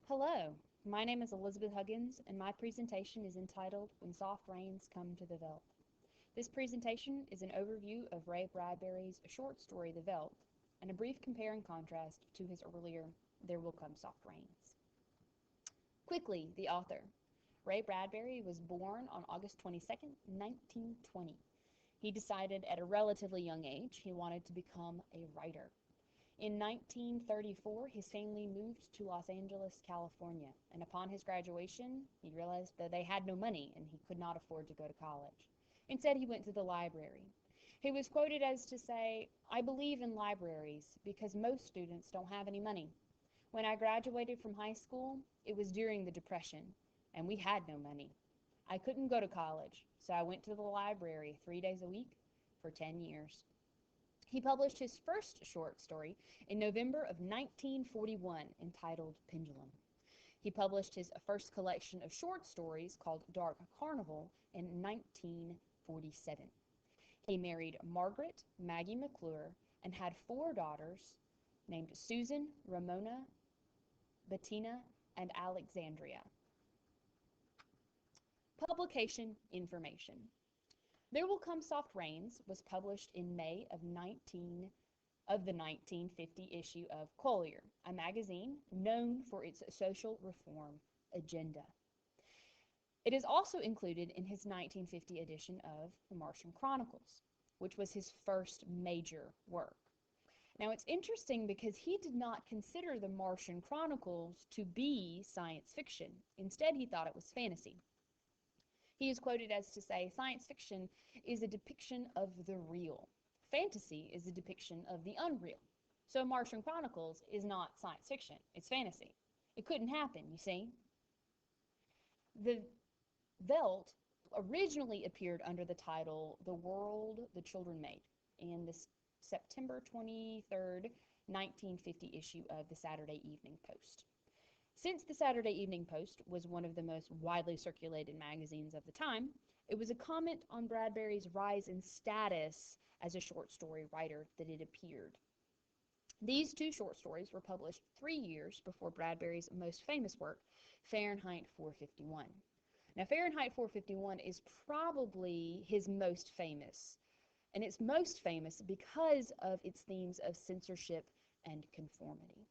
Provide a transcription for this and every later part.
Hello, my name is Elizabeth Huggins, and my presentation is entitled When Soft Rains Come to the Veldt. This presentation is an overview of Ray Bradbury's short story, The Veldt, and a brief compare and contrast to his earlier There Will Come Soft Rains. Quickly, the author. Ray Bradbury was born on August 22nd, 1920. He decided at a relatively young age he wanted to become a writer. In 1934, his family moved to Los Angeles, California, and upon his graduation, he realized that they had no money and he could not afford to go to college. Instead, he went to the library. He was quoted as to say, "I believe in libraries because most students don't have any money. When I graduated from high school, it was during the Depression, and we had no money. I couldn't go to college, so I went to the library 3 days a week for 10 years. He published his first short story in November of 1941 entitled Pendulum. He published his first collection of short stories called Dark Carnival in 1947. He married Margaret Maggie McClure and had 4 daughters named Susan, Ramona, Bettina, and Alexandria. Publication information. There Will Come Soft Rains was published in May of the 1950 issue of Collier, a magazine known for its social reform agenda. It is also included in his 1950 edition of The Martian Chronicles, which was his first major work. Now it's interesting because he did not consider The Martian Chronicles to be science fiction. Instead, he thought it was fantasy. He is quoted as to say, "Science fiction is a depiction of the real. Fantasy is a depiction of the unreal. So Martian Chronicles is not science fiction, it's fantasy. It couldn't happen, you see." The Veldt originally appeared under the title The World the Children Made in the September 23rd, 1950 issue of the Saturday Evening Post. Since the Saturday Evening Post was one of the most widely circulated magazines of the time, it was a comment on Bradbury's rise in status as a short story writer that it appeared. These 2 short stories were published 3 years before Bradbury's most famous work, Fahrenheit 451. Now, Fahrenheit 451 is probably his most famous, and it's most famous because of its themes of censorship and conformity.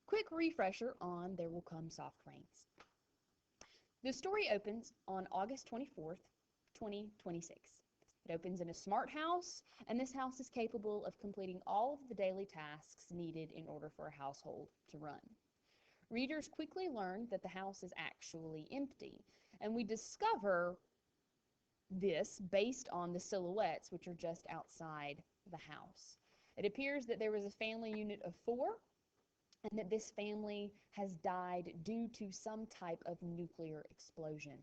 Quick refresher on There Will Come Soft Rains. The story opens on August 24th, 2026. It opens in a smart house, and this house is capable of completing all of the daily tasks needed in order for a household to run. Readers quickly learn that the house is actually empty, and we discover this based on the silhouettes, which are just outside the house. It appears that there was a family unit of 4, and that this family has died due to some type of nuclear explosion.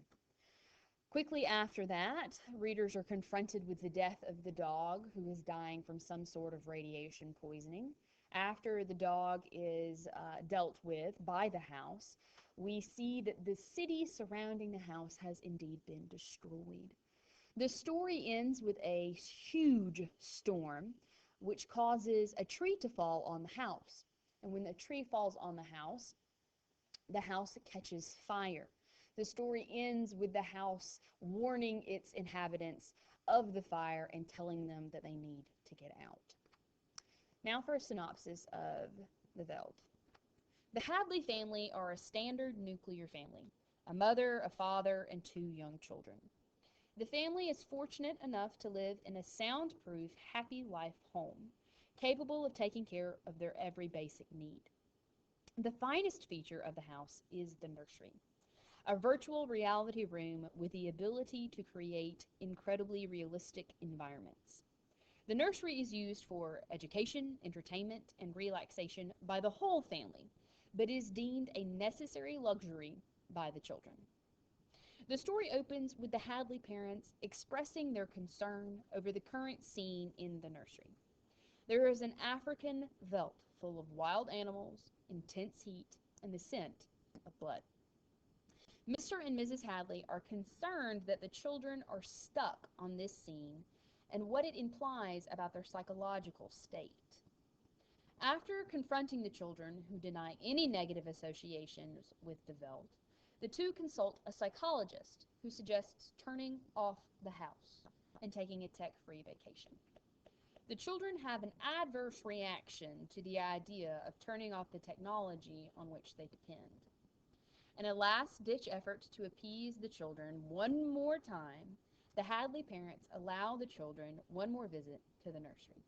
Quickly after that, readers are confronted with the death of the dog, who is dying from some sort of radiation poisoning. After the dog is dealt with by the house, we see that the city surrounding the house has indeed been destroyed. The story ends with a huge storm, which causes a tree to fall on the house. And when the tree falls on the house catches fire. The story ends with the house warning its inhabitants of the fire and telling them that they need to get out. Now for a synopsis of the Veldt. The Hadley family are a standard nuclear family, a mother, a father, and 2 young children. The family is fortunate enough to live in a soundproof, happy life home, capable of taking care of their every basic need. The finest feature of the house is the nursery, a virtual reality room with the ability to create incredibly realistic environments. The nursery is used for education, entertainment, and relaxation by the whole family, but is deemed a necessary luxury by the children. The story opens with the Hadley parents expressing their concern over the current scene in the nursery. There is an African veldt full of wild animals, intense heat, and the scent of blood. Mr. and Mrs. Hadley are concerned that the children are stuck on this scene and what it implies about their psychological state. After confronting the children who deny any negative associations with the Veldt, the two consult a psychologist who suggests turning off the house and taking a tech-free vacation. The children have an adverse reaction to the idea of turning off the technology on which they depend. In a last-ditch effort to appease the children one more time, the Hadley parents allow the children one more visit to the nursery.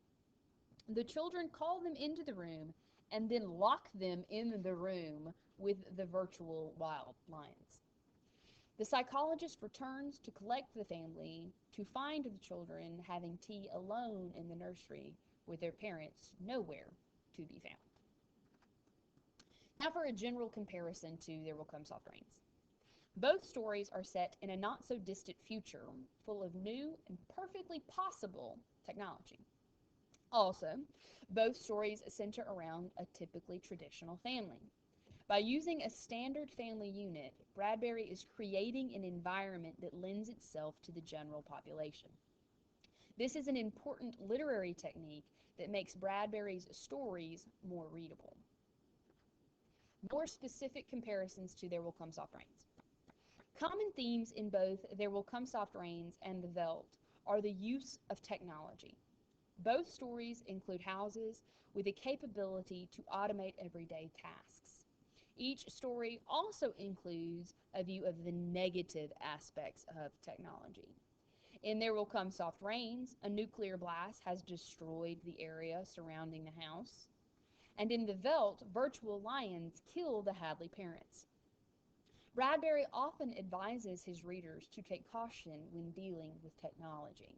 The children call them into the room and then lock them in the room with the virtual wild lions. The psychologist returns to collect the family to find the children having tea alone in the nursery with their parents nowhere to be found. Now for a general comparison to There Will Come Soft Rains. Both stories are set in a not-so-distant future full of new and perfectly possible technology. Also, both stories center around a typically traditional family. By using a standard family unit, Bradbury is creating an environment that lends itself to the general population. This is an important literary technique that makes Bradbury's stories more readable. More specific comparisons to There Will Come Soft Rains. Common themes in both There Will Come Soft Rains and The Veldt are the use of technology. Both stories include houses with a capability to automate everyday tasks. Each story also includes a view of the negative aspects of technology. In There Will Come Soft Rains, a nuclear blast has destroyed the area surrounding the house. And in The Veldt, virtual lions kill the Hadley parents. Bradbury often advises his readers to take caution when dealing with technology.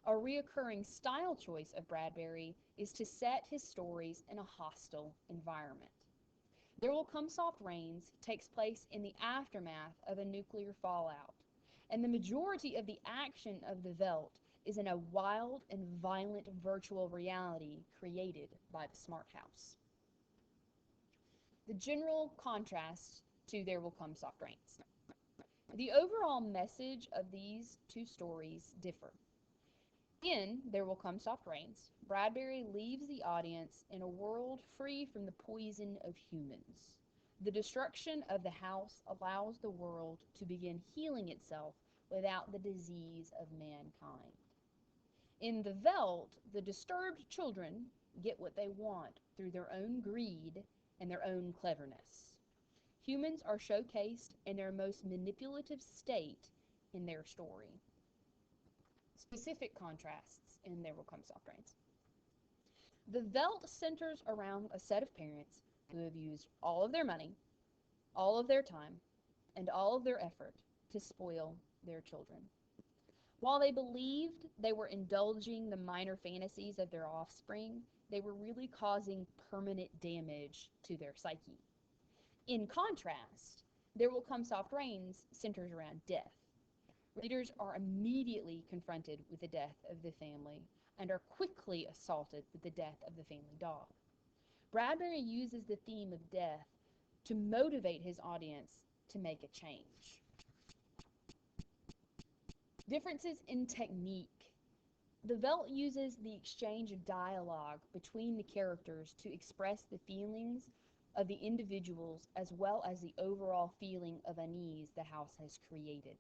A reoccurring style choice of Bradbury is to set his stories in a hostile environment. There Will Come Soft Rains takes place in the aftermath of a nuclear fallout, and the majority of the action of The Veldt is in a wild and violent virtual reality created by the smart house. The general contrast to There Will Come Soft Rains. The overall message of these two stories differ. In There Will Come Soft Rains, Bradbury leaves the audience in a world free from the poison of humans. The destruction of the house allows the world to begin healing itself without the disease of mankind. In The Veldt, the disturbed children get what they want through their own greed and their own cleverness. Humans are showcased in their most manipulative state in their story. Specific contrasts in There Will Come Soft Rains. The Veldt centers around a set of parents who have used all of their money, all of their time, and all of their effort to spoil their children. While they believed they were indulging the minor fantasies of their offspring, they were really causing permanent damage to their psyche. In contrast, There Will Come Soft Rains centers around death. Readers are immediately confronted with the death of the family and are quickly assaulted with the death of the family dog. Bradbury uses the theme of death to motivate his audience to make a change. Differences in technique. The Veldt uses the exchange of dialogue between the characters to express the feelings of the individuals as well as the overall feeling of unease the house has created.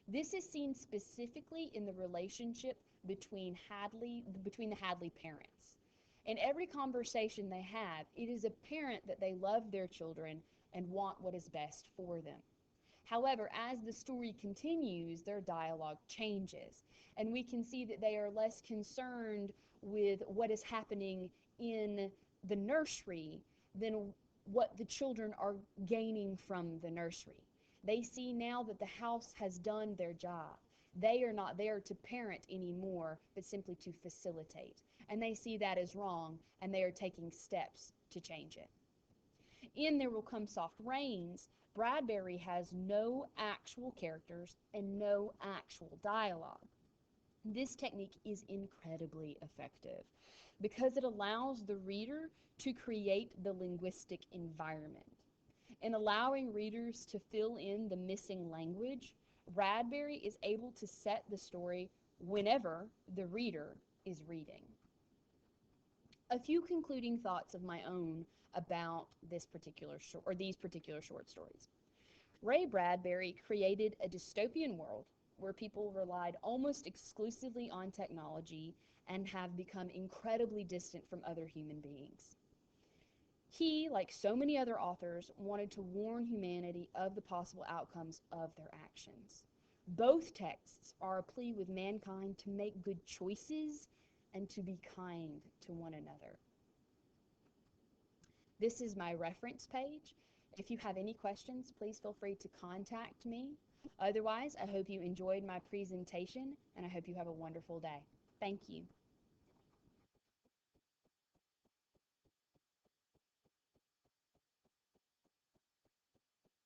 This is seen specifically in the relationship between the Hadley parents. In every conversation they have, it is apparent that they love their children and want what is best for them. However, as the story continues, their dialogue changes, and we can see that they are less concerned with what is happening in the nursery than what the children are gaining from the nursery. They see now that the house has done their job. They are not there to parent anymore, but simply to facilitate. And they see that as wrong, and they are taking steps to change it. In There Will Come Soft Rains, Bradbury has no actual characters and no actual dialogue. This technique is incredibly effective because it allows the reader to create the linguistic environment. In allowing readers to fill in the missing language, Bradbury is able to set the story whenever the reader is reading. A few concluding thoughts of my own about these particular short stories. Ray Bradbury created a dystopian world where people relied almost exclusively on technology and have become incredibly distant from other human beings. He, like so many other authors, wanted to warn humanity of the possible outcomes of their actions. Both texts are a plea with mankind to make good choices and to be kind to one another. This is my reference page. If you have any questions, please feel free to contact me. Otherwise, I hope you enjoyed my presentation, and I hope you have a wonderful day. Thank you.